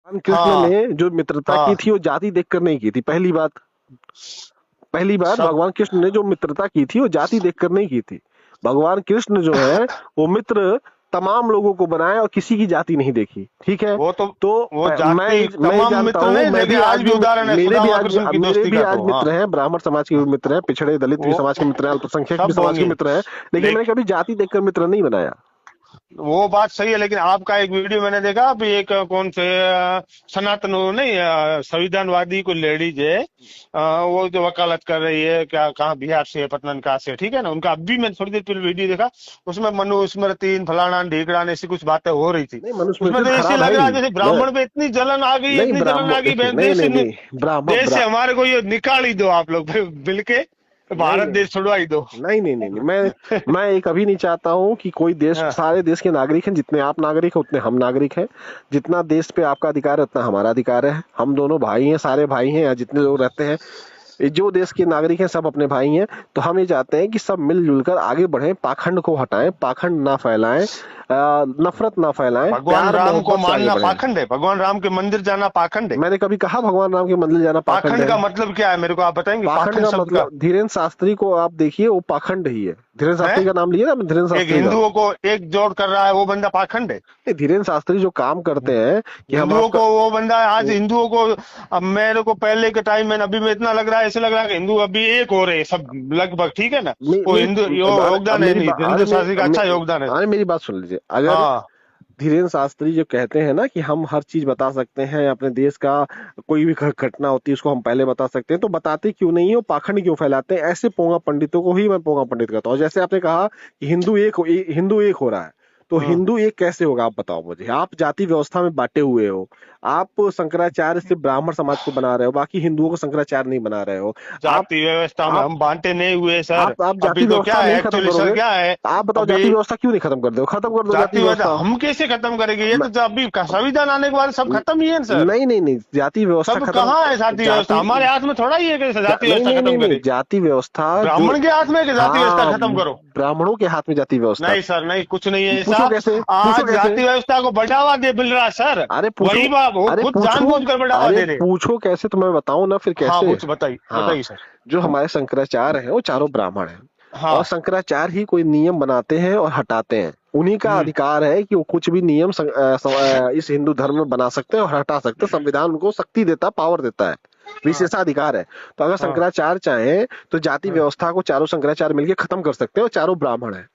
भगवान कृष्ण हाँ ने जो मित्रता की हाँ। थी वो जाति देखकर नहीं की थी, पहली बात। पहली बात, सब भगवान कृष्ण ने जो मित्रता की थी वो जाति देखकर नहीं की थी। भगवान कृष्ण जो है वो मित्र तमाम लोगों को बनाए और किसी की जाति नहीं देखी, ठीक है। वो तो, तो वो मैं जाति मैं तमाम जानता मित्र हूँ, नहीं, मैं लेकिन भी आज आज भी भी, उदाहरण है मेरे भी सुदामा आज कृष्ण की मेरे दोस्ती भी का आज तो। हाँ मित्र हैं, ब्राह्मण समाज के भी मित्र हैं, पिछड़े दलित भी वो समाज के मित्र हैं, अल्पसंख्यक भी सब समाज के होंगे। मित्र हैं, लेकिन मैंने कभी जाति देखकर मित्र नहीं बनाया। वो बात सही है, लेकिन आपका एक वीडियो मैंने देखा अभी, एक कौन से सनातन वो नहीं संविधानवादी कोई लेडीज है, वो जो वकालत कर रही है, क्या कहाँ बिहार से है, पता नहीं कहाँ से है, ठीक है ना, उनका अभी मैंने थोड़ी देर पहले वीडियो देखा। उसमें मनुस्मृति फलाना ढीकड़ा ऐसी कुछ बातें हो रही थी। नहीं, उसमें मनुस्मृति तो तो ऐसे खराब है लग रहा ही। है जैसे मैं ब्राह्मण पे इतनी जलन आ गई, नहीं, इतनी जलन आ ब्राह्मण गई, देखिए, नहीं देश नहीं से, नहीं, ब्राह्मण देश से हमारे को ये निकाल ही दो आप लोग मिलके, नहीं भारत नहीं देश छुड़वा ही दो। नहीं नहीं नहीं नहीं, मैं ये कभी नहीं चाहता हूँ कि कोई देश, हाँ, सारे देश के नागरिक हैं, जितने आप नागरिक हैं उतने हम नागरिक हैं। जितना देश पे आपका अधिकार है उतना हमारा अधिकार है। हम दोनों भाई हैं, सारे भाई हैं, यहाँ जितने लोग रहते हैं, ये जो देश के नागरिक हैं सब अपने भाई हैं। तो हम ये चाहते हैं कि सब मिलजुल कर आगे बढ़ें, पाखंड को हटाएं, पाखंड ना फैलाएं, नफरत ना फैलाएं, भगवान प्यार राम को मोहब्बत से आगे मानना बढ़ें। पाखंड है? भगवान राम के मंदिर जाना पाखंड है? मैंने कभी कहा भगवान राम के मंदिर जाना पाखंड पाखंड है? का मतलब क्या है, मेरे को आप बताएंगे पाखंड पाखंड का शब्द का? मतलब, धीरेन्द्र शास्त्री को आप देखिए, वो पाखंड ही है। धीरेन्द्र है शास्त्री का नाम लिए ना, धीरेन्द्र एक शास्त्री का। हिंदुओं को एकजुट कर रहा है, वो बंदा पाखंड है? नहीं, धीरेन्द्र शास्त्री जो काम करते हैं कि हम हिंदुओं आपका, को वो बंदा आज हिंदुओं को, अब मेरे को पहले के टाइम में अभी में इतना लग रहा है, ऐसे लग रहा है कि हिंदू अभी एक हो रहे हैं सब लगभग, ठीक है ना। वो मेरी, हिंदू अरे अब योगदान है, मेरी नहीं अरे धीरेन्द्र शास्त्री का अच्छा योगदान है। अरे मेरी बात सुन लीजिए। अगर हाँ धीरेन्द्र शास्त्री जो कहते हैं ना कि हम हर चीज बता सकते हैं अपने देश का, कोई भी घटना होती है उसको हम पहले बता सकते हैं, तो बताते क्यों नहीं है? वो पाखंड क्यों फैलाते हैं? ऐसे पोंगा पंडितों को ही मैं पोंगा पंडित कहता हूँ। जैसे आपने कहा कि हिंदू एक हो रहा है, तो हाँ। हिंदू एक कैसे होगा? आप बताओ मुझे। आप जाति व्यवस्था में बांटे हुए हो। आप शंकराचार्य से ब्राह्मण समाज को बना रहे हो, बाकी हिंदुओं को शंकराचार्य नहीं बना रहे हो। आप जाति व्यवस्था में आप हम बांटे नहीं हुए सर। आप अभी जाति तो क्या व्यवस्था है नहीं खत्म एक्चुअली सर, करोगे? क्या है आप बताओ, अभी, जाति व्यवस्था क्यों नहीं खत्म कर दो? खत्म कर दो जाति जाति व्यवस्था व्यवस्था। हम कैसे खत्म करेंगे? ये मैं- तो अभी संविधान आने के बाद सब खत्म ही है ना सर। नहीं नहीं नहीं, जाति व्यवस्था सब खत्म। कहाँ है जाति व्यवस्था? जाति हमारे हाथ में थोड़ा ही है कि जाति नहीं व्यवस्था नहीं नहीं खत्म नहीं, करे। जाति व्यवस्था जो, ब्राह्मण के हाथ में है कि जाति व्यवस्था हाँ, खत्म करो? ब्राह्मणों के हाथ में जाति व्यवस्था। नहीं सर, नहीं, कुछ नहीं है ऐसा। पूछो कैसे, पूछो आज कैसे। जाति व्यवस्था को बढ़ावा दे मिल रहा है सर। अरे पूछो, वही बात, वो अरे खुद पूछो, जानबूझ कर बढ़ावा अरे दे रहे। पूछो कैसे, तो मैं बताऊं ना फिर हाँ कैसे। पूछ, बताइए हाँ, बताइए सर। जो हमारे शंकराचार्य हैं वो चारों ब्राह्मण हैं, और हाँ। शंकराचार्य ही कोई नियम बनाते हैं और हटाते हैं। उन्हीं का हम्म। अधिकार है कि वो कुछ भी नियम इस हिंदू धर्म में बना सकते हैं और हटा सकते हैं। संविधान उनको शक्ति देता है, पावर देता है, हाँ विशेषाधिकार है। तो अगर हाँ शंकराचार्य चाहे तो जाति हाँ। व्यवस्था को चारों शंकराचार्य मिलकर खत्म कर सकते हैं, और चारों ब्राह्मण है।